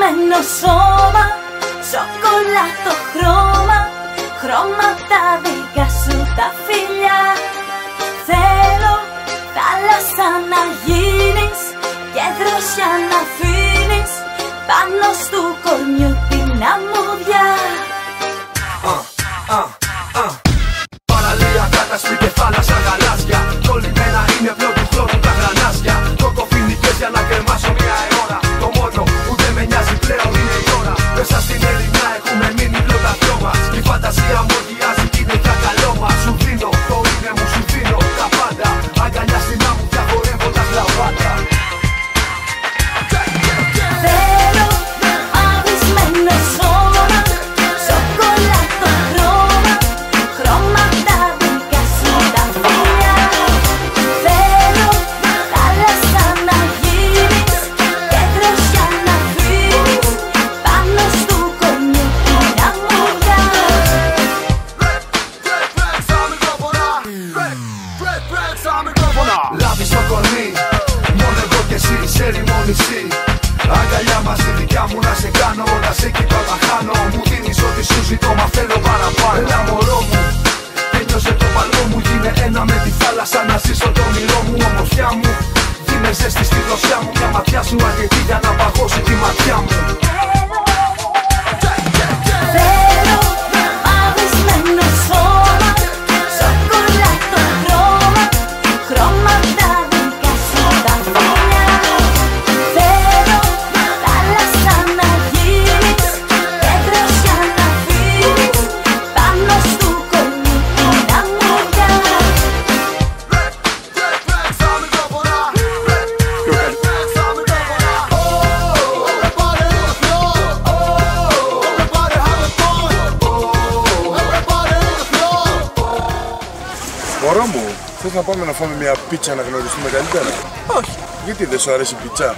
Αβυσμένο σώμα, σοκολάτο χρώμα, χρώματα δικά σου τα φιλιά. Θέλω θάλασσα να γίνεις και δροσιά να αφήνεις πάνω στου κορμιού την αμμουδιά. Παραλία, κατασπή και θάλασσα γαλάζια. Κολλημένα είναι πλέον του χρόνου τα γρανάζια. Κοκοφινικές για να κρεμάσω μια ώρα. Το μόνο που δεν με νοιάζει πλέον είναι η ώρα. Μέσα στην Ελληνιά έχουμε μείνει πλέον δυο μας. Η φαντασία μου οργιάζει κι είναι για καλό μας. Σου δίνω το είναι μου, σου δίνω τα πάντα. Αγκαλιά στην άμμου διαγορεύοντας λαβάντα. Θέλω αβυσμένο σώμα, σοκολάτο χρώμα, χρώματα δικά σου τα φιλιά. Θέλω θάλασσα να γίνεις και δροσιά να αφήνεις πάνω στου κορμιού την αμμουδιά. Λάβει στο κορμί, μόνο εγώ και εσύ, σέρι μόνηση. Αγκαλιά μαζί δικιά μου να σε κάνω, όλα σε κοιτάω τα χάνω. Μου δίνεις ό,τι σου ζητώ, μα θέλω παραπάνω. Έλα μωρό μου, τέλειωσε το παλμό μου. Γίνε ένα με τη θάλασσα να ζήσω το όνειρό μου. Ομορφιά μου, δίνε ζέστη στη δροσιά μου. Μια ματιά σου αρκετή για να παγώσει τη ματιά μου. Θέλω αβυσμένο σώμα, σοκολάτο χρώμα, χρώματα δικά σου τα φιλιά. Θέλω θάλασσα να γίνεις και δροσιά να αφήνεις πάνω στου κορμιού την αμμουδιά. Μωρό μου, θες να πάμε να φάμε μια πίτσα να γνωριστούμε καλύτερα? Όχι. Γιατί δεν σου αρέσει η πίτσα?